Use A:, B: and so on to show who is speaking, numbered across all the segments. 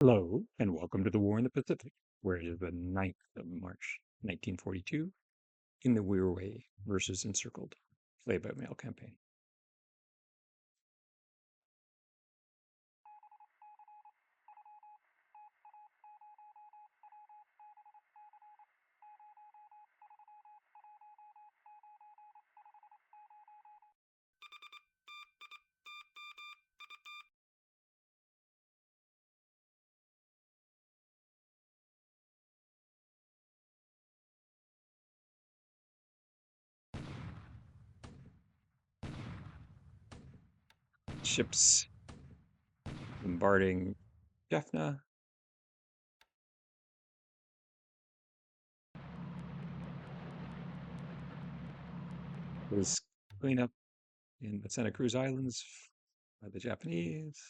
A: Hello, and welcome to the War in the Pacific, where it is the 9th of March, 1942, in the Wirraway versus Encircled play-by-mail campaign. Ships bombarding Jaffna. Was cleanup in the Santa Cruz Islands by the Japanese.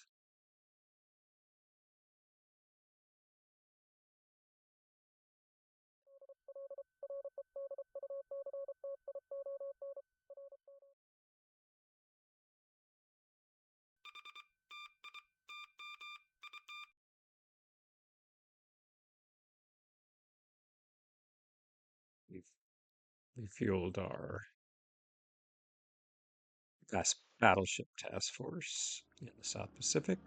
A: We've refueled our vast battleship task force in the South Pacific.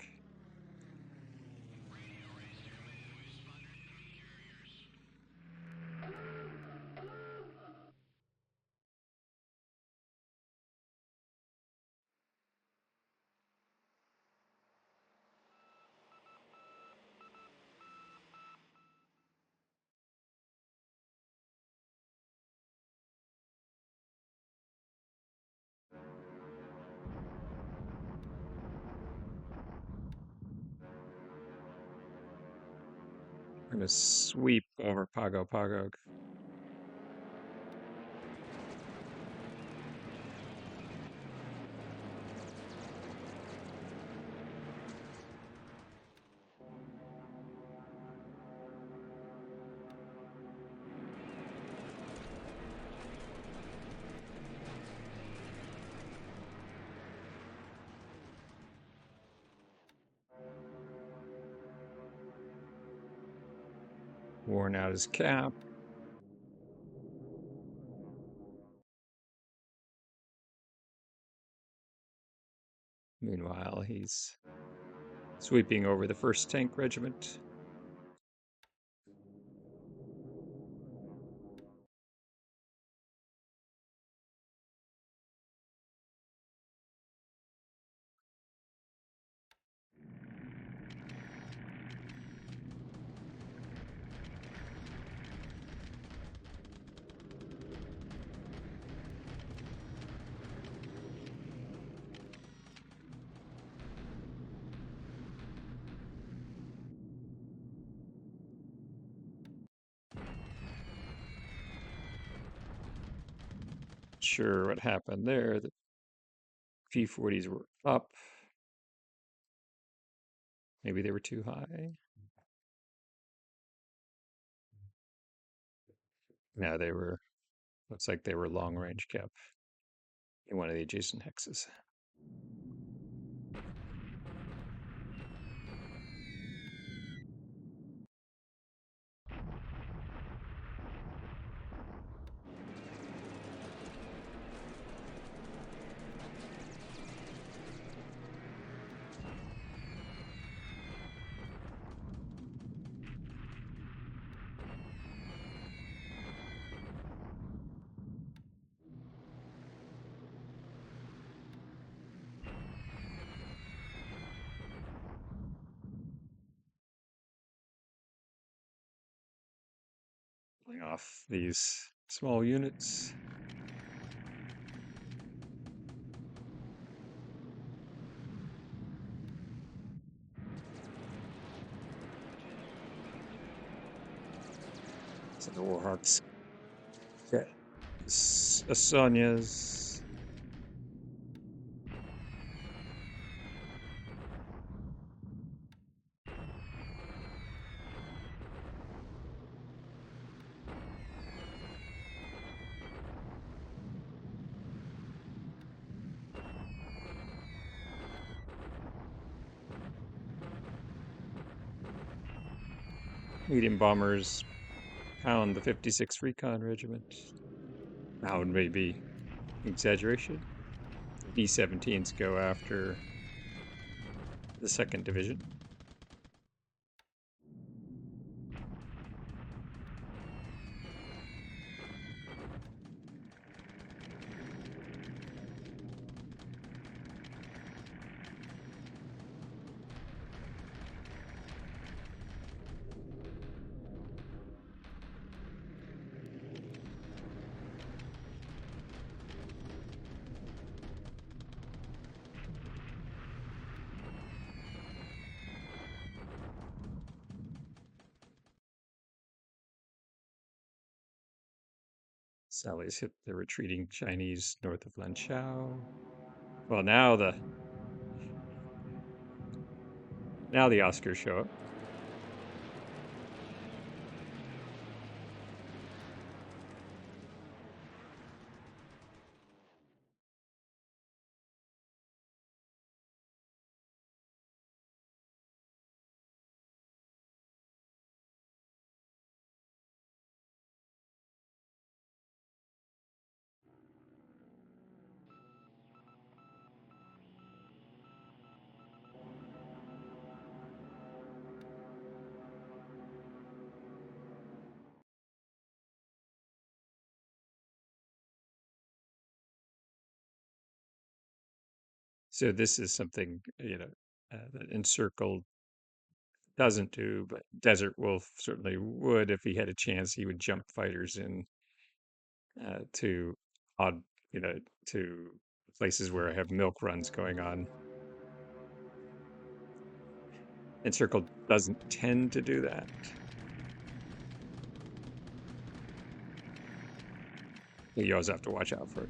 A: We're going to sweep over Pago Pago. Worn out his cap. Meanwhile, he's sweeping over the 1st Tank Regiment. Sure what happened there. The P-40s were up. Maybe they were too high. No, they were, looks like they were long range cap in one of the adjacent hexes. Pulling off these small units. So the Warhawks get Sonia's. medium bombers pound the 56th Recon Regiment. Pound may be exaggeration. B-17s go after the 2nd Division. Sally's hit the retreating Chinese north of Lanchao. Well, now the Oscars show up. So this is something, that Encircled doesn't do, but Desert Wolf certainly would if he had a chance. He would jump fighters in to odd, you know, to places where I have milk runs going on. Encircled doesn't tend to do that. You always have to watch out for it.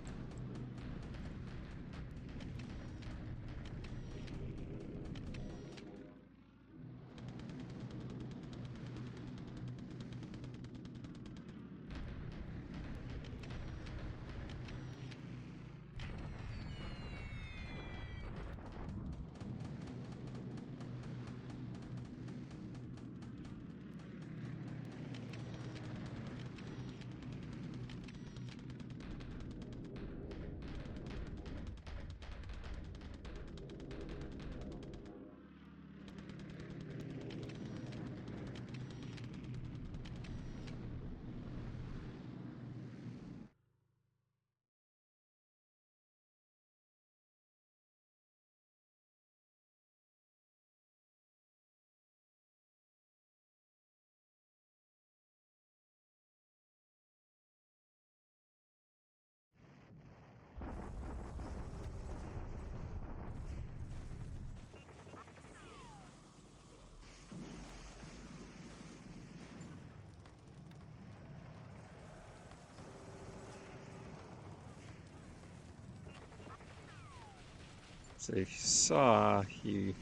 A: So if you saw, he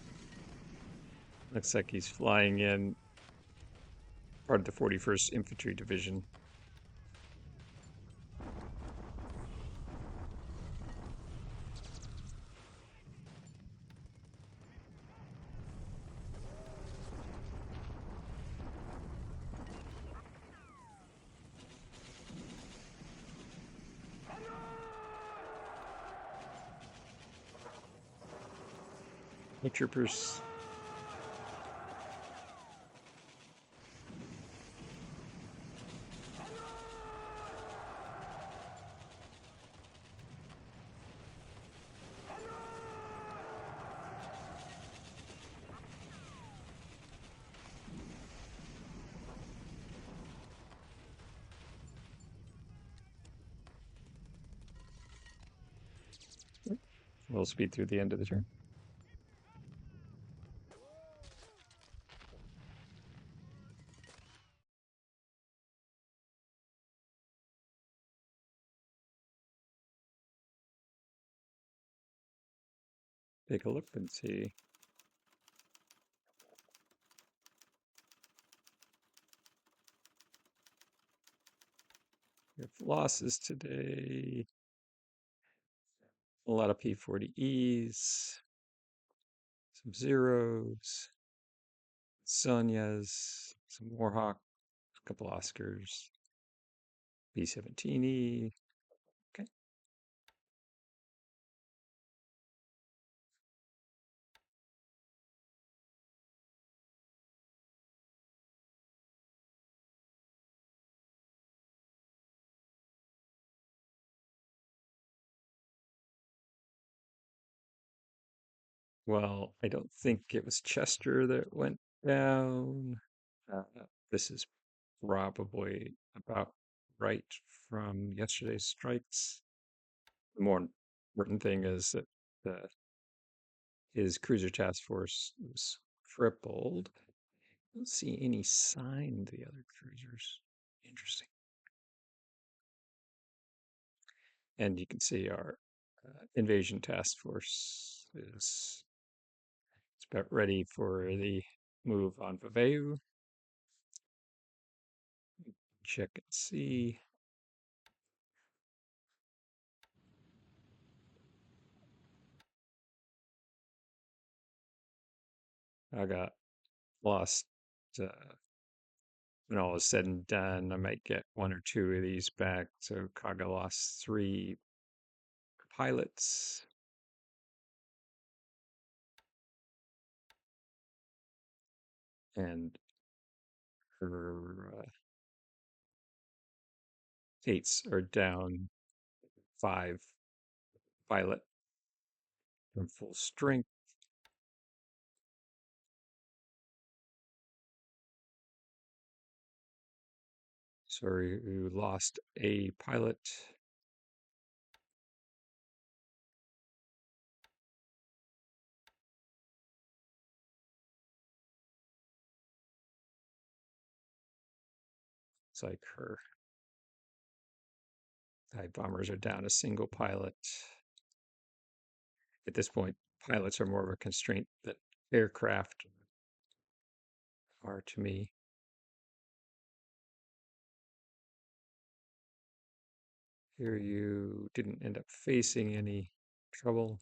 A: looks like he's flying in part of the 41st Infantry Division. The troopers. We'll speed through the end of the turn. Take a look and see. We have losses today. A lot of P40Es, some zeros, Sonias, some Warhawk, a couple Oscars, B-17E. Okay. Well, I don't think it was Chester that went down. Uh, this is probably about right from yesterday's strikes. The more important thing is that the, his cruiser task force was crippled. I don't see any sign of the other cruisers. Interesting. And you can see our invasion task force is it's about ready for the move on Vaveu. Check and see. I got lost. Uh, when all is said and done, I might get one or two of these back. So Kaga lost 3 pilots. And her eights are down 5 pilot from full strength. Sorry, we lost a pilot. It's like her dive bombers are down a single pilot. At this point, pilots are more of a constraint than aircraft are to me. Here you didn't end up facing any trouble.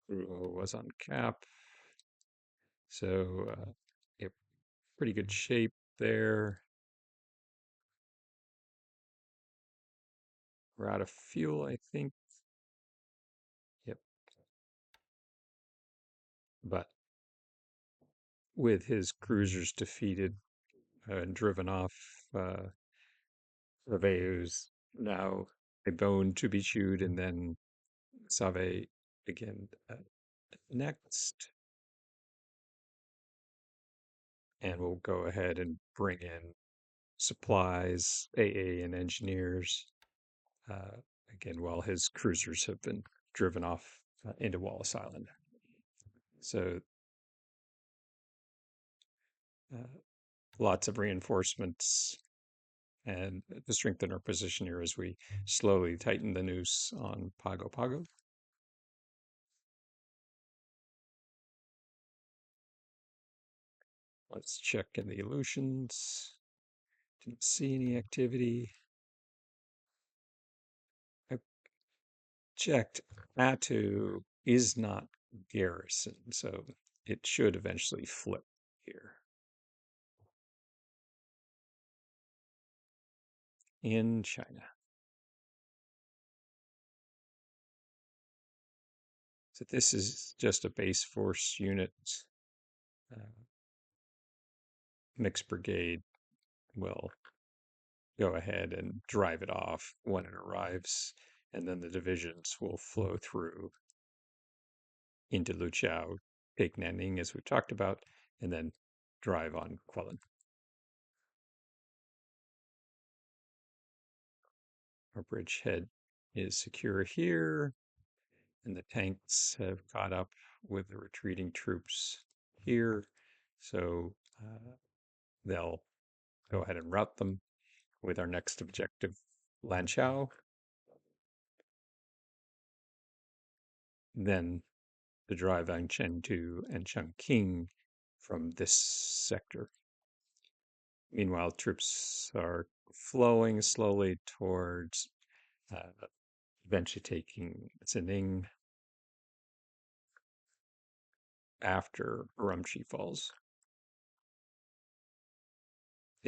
A: Crew was on cap. So, yep, pretty good shape there. We're out of fuel, I think. Yep. But with his cruisers defeated and driven off, Reveille's now a bone to be chewed, and then Save again next. And we'll go ahead and bring in supplies, AA, and engineers. Uh, again, while his cruisers have been driven off into Wallace Island. So uh, lots of reinforcements and to strengthen our position here as we slowly tighten the noose on Pago Pago. Let's check in the Aleutians. Didn't see any activity. I checked. Attu is not garrison, so it should eventually flip here. In China. So this is just a base force unit. Uh, Mixed brigade will go ahead and drive it off when it arrives, and then the divisions will flow through into Luqiao, take Nanning as we've talked about, and then drive on Quelon. Our bridgehead is secure here, and the tanks have caught up with the retreating troops here, so they'll go ahead and rout them with our next objective, Lanchao. Then to drive on Chengdu and Chongqing from this sector. Meanwhile, troops are flowing slowly towards eventually taking Zining after Urumqi falls.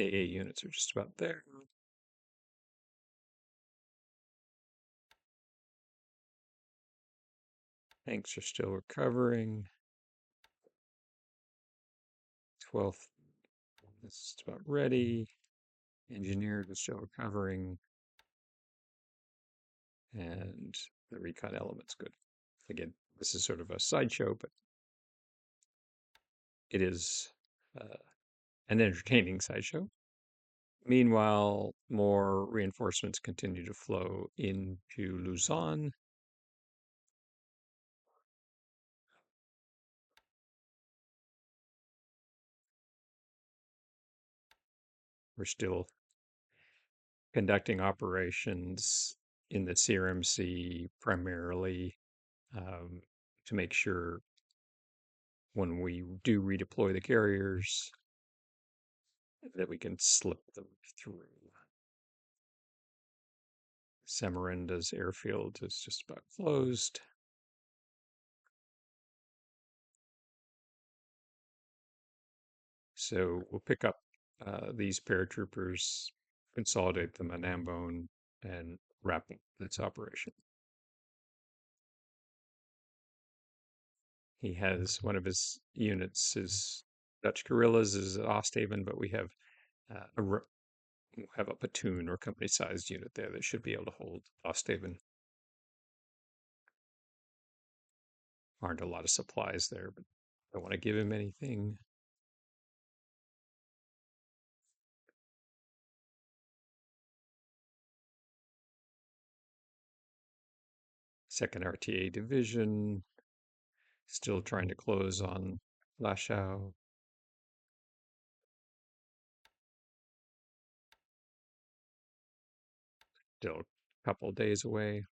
A: AA units are just about there. Tanks are still recovering. 12th is about ready. Engineers are still recovering. And the recon element's good. Again, this is sort of a sideshow, but it is an entertaining sideshow. Meanwhile, more reinforcements continue to flow into Luzon. We're still conducting operations in the CRMC primarily to make sure when we do redeploy the carriers that we can slip them through. Samarinda's airfield is just about closed. So we'll pick up these paratroopers, consolidate them at Ambone, and wrap up this operation. He has one of his units, his Dutch guerrillas, is at Osthaven, but we have we'll have a platoon or company-sized unit there that should be able to hold Osthaven. Aren't a lot of supplies there, but I don't want to give him anything. Second RTA division, still trying to close on Lashao. Still a couple days away.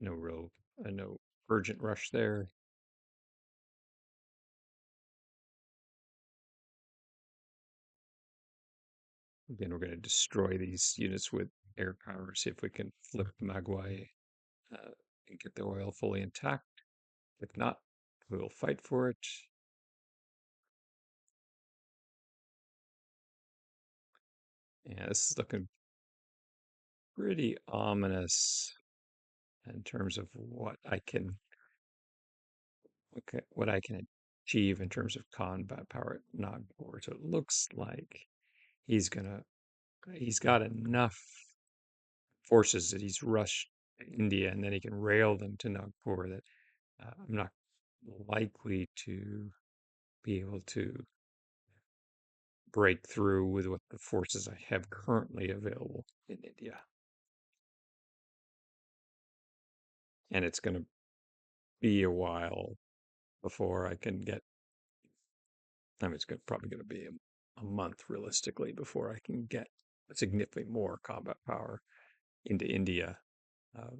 A: No urgent rush there. Again, we're going to destroy these units with air power, see if we can flip Magwai and get the oil fully intact. If not, we'll fight for it. Yeah, this is looking pretty ominous in terms of what I can achieve in terms of combat power at Nagpur. So it looks like he's got enough forces that he's rushed India and then he can rail them to Nagpur that I'm not likely to be able to break through with what the forces I have currently available in India. And it's going to be a while before I can get, I mean, probably going to be a month realistically before I can get significantly more combat power into India. Uh,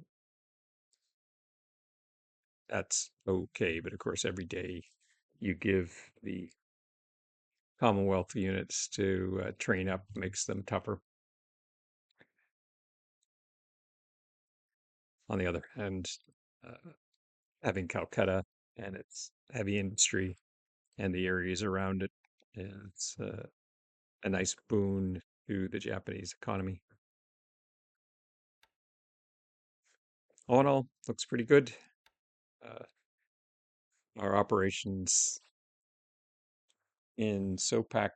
A: that's okay, but of course, every day you give the Commonwealth units to train up makes them tougher. On the other hand, uh, having Calcutta and its heavy industry and the areas around it, it's a nice boon to the Japanese economy. All in all, looks pretty good. Uh, our operations in SOPAC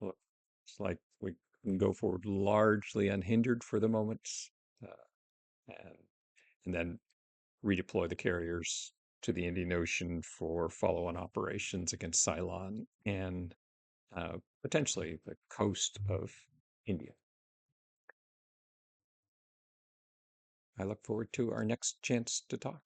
A: looks like we can go forward largely unhindered for the moment, uh, and, and then redeploy the carriers to the Indian Ocean for follow-on operations against Ceylon and potentially the coast of India. I look forward to our next chance to talk.